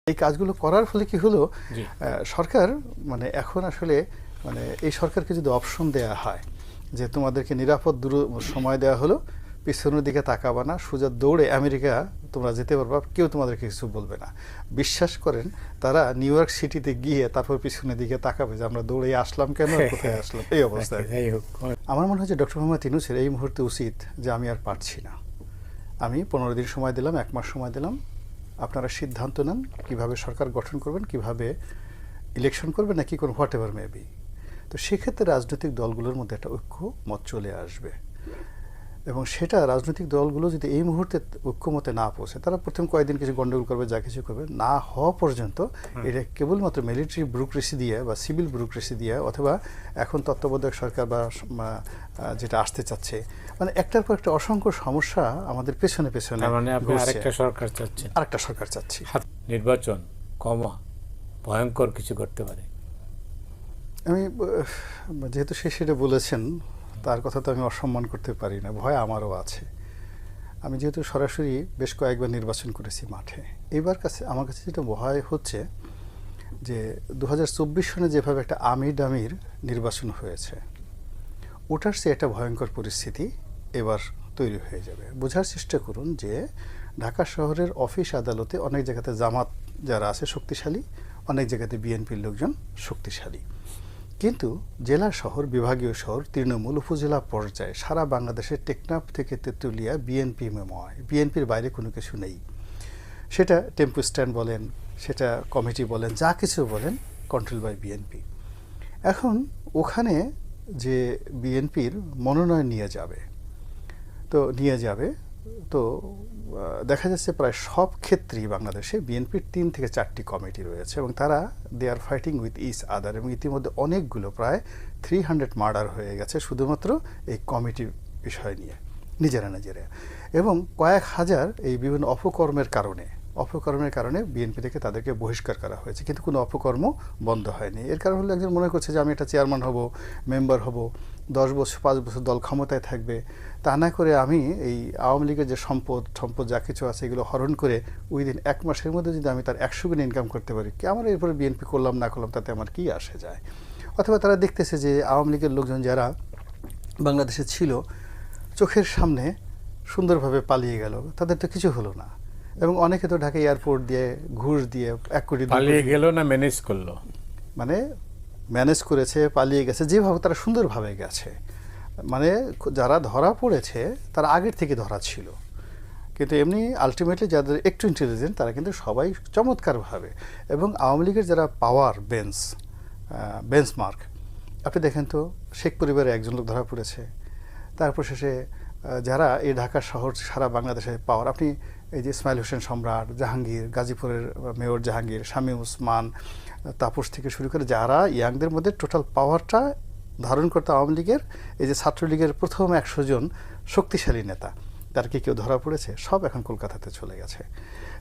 এই কাজগুলো করার ফলে কি হলো, সরকার মানে এখন আসলে মানে এই সরকারকে যদি অপশন দেয়া হয় যে তোমাদেরকে নিরাপদ সময় দেওয়া হলো, পিছনের দিকে তাকাবা না, সোজা দৌড়ে আমেরিকা তোমরা যেতে পারবা, কেউ তোমাদেরকে কিছু বলবে না। বিশ্বাস করেন তারা নিউ ইয়র্ক সিটিতে গিয়ে তারপর পিছনের দিকে তাকাবে যে আমরা দৌড়ে আসলাম কেন, কোথায় আসলাম, এই অবস্থায়। আমার মনে হয় যে ডক্টর মোহাম্মদ ইউনূসের এই মুহূর্তে উচিত যে আমি আর পারছি না, আমি 15 দিন সময় দিলাম, 1 মাস সময় দিলাম, আপনারা সিদ্ধান্ত নেন কিভাবে সরকার গঠন করবেন, কিভাবে ইলেকশন করবেন, নাকি কোনো হোয়াট এভার মেবি। তো সেক্ষেত্রে রাজনৈতিক দলগুলোর মধ্যে একটা ঐক্যমত চলে আসবে, এবং সেটা রাজনৈতিক দলগুলো যদি এই মুহূর্তে ঐক্যমতে না পৌঁছে, তারা প্রথম কয়েকদিন কিছু গন্ডগোল করবে, যা কিছু করবে, না হওয়া পর্যন্ত এটা কেবলমাত্র মিলিটারি ব্যুরোক্রেসি দিয়ে বা সিভিল ব্যুরোক্রেসি দিয়ে, অথবা এখন তত্ত্বাবধায়ক সরকার বা যেটা আসতে চাচ্ছে, মানে একটার পর একটা অসংখ্য সমস্যা আমাদের পেছনে পেছনে, মানে আপনি আরেকটা সরকার চাচ্ছেন? আরেকটা সরকার চাচ্ছি। নির্বাচন ভয়ঙ্কর কিছু করতে পারে। আমি যেহেতু সে সেটা বলেছেন, তার কথা তো আমি অসম্মান করতে পারি না, ভয় আমারও আছে। আমি যেহেতু সরাসরি বেশ কয়েকবার নির্বাচন করেছি মাঠে, এবার আমার কাছে যেটা ভয় হচ্ছে যে 2024 সনে যেভাবে একটা আমির নির্বাচন হয়েছে, ওটার চেয়ে একটা ভয়ঙ্কর পরিস্থিতি এবার তৈরি হয়ে যাবে। বোঝার চেষ্টা করুন যে ঢাকা শহরের অফিস আদালতে অনেক জায়গাতে জামাত যারা আছে শক্তিশালী, অনেক জায়গাতে বিএনপির লোকজন শক্তিশালী, কিন্তু জেলা শহর, বিভাগীয় শহর, তৃণমূল, উপজেলা পর্যায়ে সারা বাংলাদেশের টেকনাফ থেকে তেঁতুলিয়া বিএনপি মেময়, বিএনপির বাইরে কোনো কিছু নেই। সেটা টেম্পো স্ট্যান্ড বলেন, সেটা কমিটি বলেন, যা কিছু বলেন, কন্ট্রোল বাই বিএনপি। এখন ওখানে যে বিএনপির মনোনয়ন নিয়ে যাবে তো দেখা যাচ্ছে প্রায় সব ক্ষেত্রেই বাংলাদেশে বিএনপির 3 থেকে 4টি কমিটি রয়েছে, এবং তারা they are fighting with each other, এবং ইতিমধ্যে অনেকগুলো প্রায় 300 মার্ডার হয়ে গেছে শুধুমাত্র এই কমিটির বিষয় নিয়ে, নিজেরা এবং কয়েক হাজার এই বিভিন্ন অপকর্মের কারণে বিএনপি থেকে তাদেরকে বহিষ্কার করা হয়েছে, কিন্তু কোনো অপকর্ম বন্ধ হয়নি। এর কারণ হলো একজন মনে করছে যে আমি একটা চেয়ারম্যান হব, মেম্বার হব, 10 বছর 5 বছর দল ক্ষমতায় থাকবে, তা না করে আমি এই আওয়ামী লীগের যে সম্পদ যা কিছু আছে এগুলো হরণ করে উইদিন 1 মাসের মধ্যে যদি আমি তার 100 গুণ ইনকাম করতে পারি, কি আমার এরপরে বিএনপি করলাম না করলাম তাতে আমার কি আসে যায়। অথবা তারা দেখতেছে যে আওয়ামী লীগের লোকজন যারা বাংলাদেশে ছিল চোখের সামনে সুন্দরভাবে পালিয়ে গেল, তাদের তো কিছু হলো না, এবং অনেকে তো ঢাকা এয়ারপোর্ট দিয়ে ঘুষ দিয়ে 1 কোটি পালিয়ে গেল না ম্যানেজ করলো, মানে ম্যানেজ করেছে, পালিয়ে গেছে, যেভাবে তারা সুন্দরভাবে গেছে, মানে যারা ধরা পড়েছে তারা আগের থেকে ধরা ছিল, কিন্তু এমনি আলটিমেটলি যাদের একটু ইন্টেলিজেন্ট তারা কিন্তু সবাই চমৎকারভাবে, এবং আওয়ামী লীগের যারা পাওয়ার বেঞ্চমার্ক, আপনি দেখেন তো শেখ পরিবারে একজন লোক ধরা পড়েছে, তারপর শেষে যারা এই ঢাকা শহর সারা বাংলাদেশে পাওয়ার, আপনি এই যে ইসমাইল হোসেন সম্রাট, জাহাঙ্গীর, গাজীপুরের মেয়র জাহাঙ্গীর, শামীম ওসমান, তাপস থেকে শুরু করে যারা ইয়াংদের মধ্যে টোটাল পাওয়ারটা ধারণ করতে আওয়ামী লীগের, এই যে ছাত্রলীগের প্রথম 100 জন শক্তিশালী নেতা, তার কি কেউ ধরা পড়েছে? সব এখন কলকাতাতে চলে গেছে।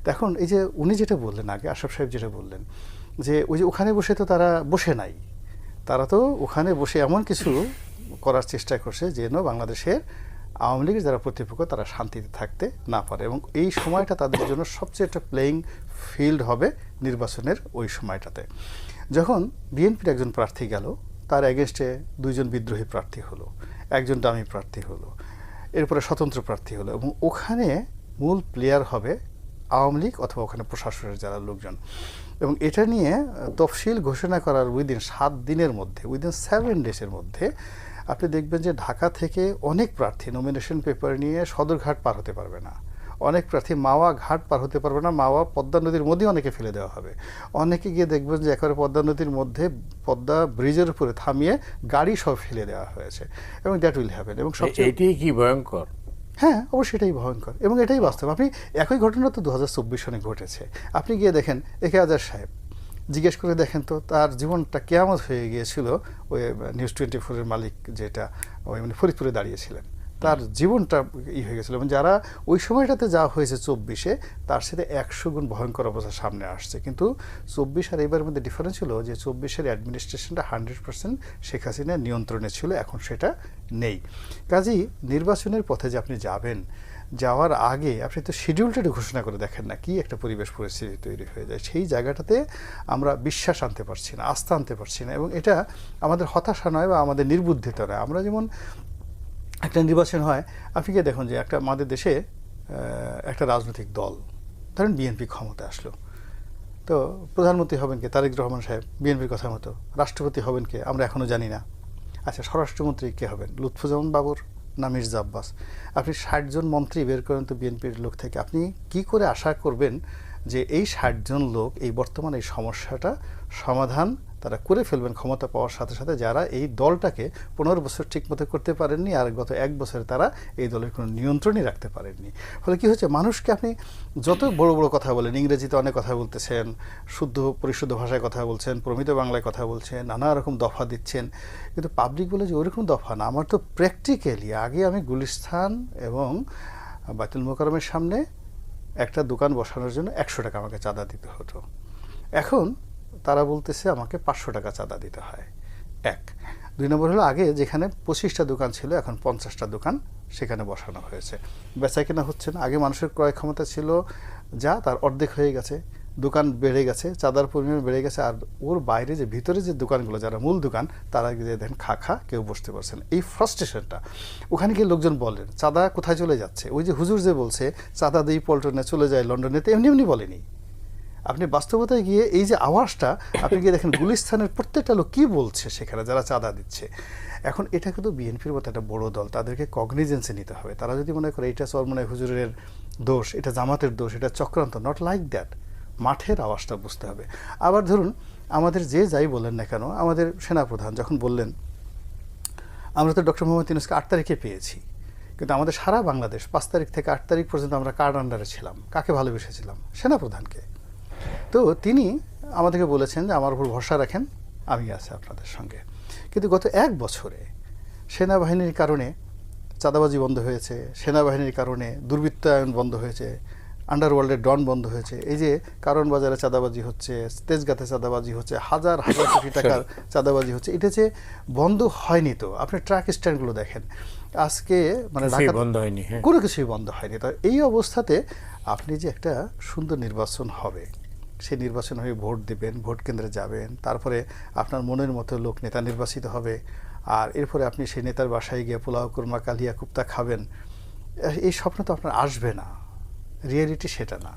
তো এখন এই যে উনি যেটা বললেন আগে, আশরাফ সাহেব যেটা বললেন যে ওই যে ওখানে বসে তো তারা বসে নাই, তারা তো ওখানে বসে এমন কিছু করার চেষ্টা করছে যেন বাংলাদেশের আওয়ামী লীগের যারা প্রতিপক্ষ তারা শান্তিতে থাকতে না পারে, এবং এই সময়টা তাদের জন্য সবচেয়ে একটা প্লেয়িং ফিল্ড হবে নির্বাচনের ওই সময়টাতে। যখন বিএনপির একজন প্রার্থী গেল, তার এগেনস্টে 2 জন বিদ্রোহী প্রার্থী হলো, 1 জন ডামি প্রার্থী হলো, এরপরে স্বতন্ত্র প্রার্থী হলো, এবং ওখানে মূল প্লেয়ার হবে আওয়ামী লীগ অথবা ওখানে প্রশাসনের যারা লোকজন, এবং এটা নিয়ে তফসিল ঘোষণা করার উইদিন 7 দিনের মধ্যে, উইদিন 7 ডেজের মধ্যে আপনি দেখবেন যে ঢাকা থেকে অনেক প্রার্থী নমিনেশন পেপার নিয়ে সদরঘাট পার হতে পারবে না, অনেক প্রার্থী মাওয়া ঘাট পার হতে পারবে না, মাওয়া পদ্মা নদীর মধ্যে অনেকে ফেলে দেওয়া হবে, অনেকে গিয়ে দেখবেন যে একেবারে পদ্মা নদীর মধ্যে পদ্মা ব্রিজের উপরে থামিয়ে গাড়ি সব ফেলে দেওয়া হয়েছে, এবং দ্যাট উইল হ্যাপেন। এবং সবচেয়ে এটাই কি ভয়ঙ্কর? হ্যাঁ, অবশ্যই এটাই ভয়ঙ্কর, এবং এটাই বাস্তব। আপনি একই ঘটনা তো 2024 সনে ঘটেছে, আপনি গিয়ে দেখেন একে আজাদ সাহেব, জিজ্ঞেস করে দেখেন তো তার জীবনটা কেয়ামত হয়ে গিয়েছিল ওই নিউজ 24-এর মালিক, যেটা ওই মানে ফরিদপুরে দাঁড়িয়েছিলেন, তার জীবনটা হয়ে গেছিলো, এবং যারা ওই সময়টাতে যা হয়েছে 24-এ তার সাথে 100 গুণ ভয়ঙ্কর অবস্থা সামনে আসছে। কিন্তু 24 আর এবারের মধ্যে ডিফারেন্স ছিল যে 24-এর অ্যাডমিনিস্ট্রেশনটা 100% শেখ হাসিনার নিয়ন্ত্রণে ছিল, এখন সেটা নেই। কাজেই নির্বাচনের পথে যে আপনি যাবেন, যাওয়ার আগে আপনি তো শিডিউলটা একটু ঘোষণা করে দেখেন না, কি একটা পরিবেশ পরিস্থিতি তৈরি হয়ে যায়। সেই জায়গাটাতে আমরা বিশ্বাস আনতে পারছি না, আস্থা আনতে পারছি না, এবং এটা আমাদের হতাশা নয় বা আমাদের নির্বুদ্ধিতা নয়। আমরা যেমন একটা নির্বাচন হয়, আপনি কি দেখুন যে একটা আমাদের দেশে একটা রাজনৈতিক দল, ধরেন বিএনপি ক্ষমতায় আসলো, তো প্রধানমন্ত্রী হবেন কে? তারেক রহমান সাহেব, বিএনপির কথা মতো। রাষ্ট্রপতি হবেন কে? আমরা এখনও জানি না। আচ্ছা, স্বরাষ্ট্রমন্ত্রী কে হবেন? লুৎফুজ্জামান বাবর না মির্জা আব্বাস? আপনি 60 জন মন্ত্রী বের করেন তো বিএনপির লোক থেকে, আপনি কি করে আশা করবেন যে এই 60 জন লোক এই বর্তমান এই সমস্যাটা সমাধান তারা করে ফেলবেন ক্ষমতা পাওয়ার সাথে সাথে, যারা এই দলটাকে 15 বছর ঠিকমতো করতে পারেননি, আর গত 1 বছরে তারা এই দলের কোনো নিয়ন্ত্রণই রাখতে পারেননি। ফলে কি হচ্ছে, মানুষকে আপনি যত বড় বড় কথা বলেন, ইংরেজিতে অনেক কথা বলতেছেন, শুদ্ধ পরিশুদ্ধ ভাষায় কথা বলছেন, প্রমিত বাংলায় কথা বলছেন, নানা রকম দফা দিচ্ছেন, কিন্তু পাবলিক বলে যে ওইরকম দফা না। আমার তো প্র্যাকটিক্যালি আগে আমি গুলিস্তান এবং বাইতুল মোকাররমের সামনে একটা দোকান বসানোর জন্য 100 টাকা আমাকে চাঁদা দিতে হতো, এখন তারা বলতেছে আমাকে 500 টাকা চাঁদা দিতে হয়। 1 2 নম্বর হলো, আগে যেখানে 25টা দোকান ছিল এখন 50টা দোকান সেখানে বসানো হয়েছে, বেচা কেনা হচ্ছে না। আগে মানুষের ক্রয় ক্ষমতা ছিল যা, তার অর্ধেক হয়ে গেছে, দোকান বেড়ে গেছে, চাঁদার পরিমাণ বেড়ে গেছে, আর ওর বাইরে যে ভিতরে যে দোকানগুলো যারা মূল দোকান, তারা গিয়ে দেখেন খা কেউ বসতে পারছে না। এই ফ্রাস্ট্রেশনটা ওখানে গিয়ে লোকজন বলেন চাঁদা কোথায় চলে যাচ্ছে, ওই যে হুজুর যে বলছে চাঁদা দিই পল্টনে চলে যায় লন্ডনে, তো এমনি এমনি বলেনি। আপনি বাস্তবতায় গিয়ে এই যে আওয়াজটা, আপনি গিয়ে দেখেন গুলিস্তানের প্রত্যেকটা লোক কী বলছে সেখানে যারা চাঁদা দিচ্ছে। এখন এটা কিন্তু বিএনপির মতো একটা বড় দল, তাদেরকে কগনিজেন্সে নিতে হবে। তারা যদি মনে করে এটা চরমনাই হুজুরের দোষ, এটা জামাতের দোষ, এটা চক্রান্ত, নট লাইক দ্যাট। মাঠের আওয়াজটা বুঝতে হবে। আবার ধরুন, আমাদের যে যাই বলেন না কেন, আমাদের সেনাপ্রধান যখন বললেন, আমরা তো ডক্টর মোহাম্মদ ইউনূসকে 8 তারিখে পেয়েছি, কিন্তু আমাদের সারা বাংলাদেশ 5 তারিখ থেকে 8 তারিখ পর্যন্ত আমরা কার আন্ডারে ছিলাম? কাকে ভালোবেসেছিলাম? সেনাপ্রধানকে। তো তিনি আমাদেরকে বলেছেন যে আমার উপর ভরসা রাখেন, আমি আছি আপনাদের সঙ্গে। কিন্তু গত 1 বছরে সেনাবাহিনীর কারণে চাঁদাবাজি বন্ধ হয়েছে, সেনাবাহিনীর কারণে দুর্বৃত্তায়ন বন্ধ হয়েছে, আন্ডারওয়ার্ল্ডের ডন বন্ধ হয়েছে, এই যে কারণ বাজারে চাঁদাবাজি হচ্ছে, তেজগাঁতে চাঁদাবাজি হচ্ছে, হাজার হাজার কোটি টাকার চাঁদাবাজি হচ্ছে, এটা যে বন্ধ হয়নি। তো আপনি ট্রাক স্ট্যান্ডগুলো দেখেন, আজকে মানে ঢাকা বন্ধ হয়নি, কোনো কিছুই বন্ধ হয়নি। তো এই অবস্থাতে আপনি যে একটা সুন্দর নির্বাচন হবে, সেই নির্বাচন হয়ে ভোট দেবেন, ভোট কেন্দ্রে যাবেন, তারপরে আপনার মনের মতো লোক নেতা নির্বাচিত হবে, আর এরপরে আপনি সেই নেতার বাসায় গিয়ে পোলাও কুরমা কালিয়া কুপ্তা খাবেন, এই স্বপ্ন তো আপনার আসবে না। রিয়েলিটি সেটা না।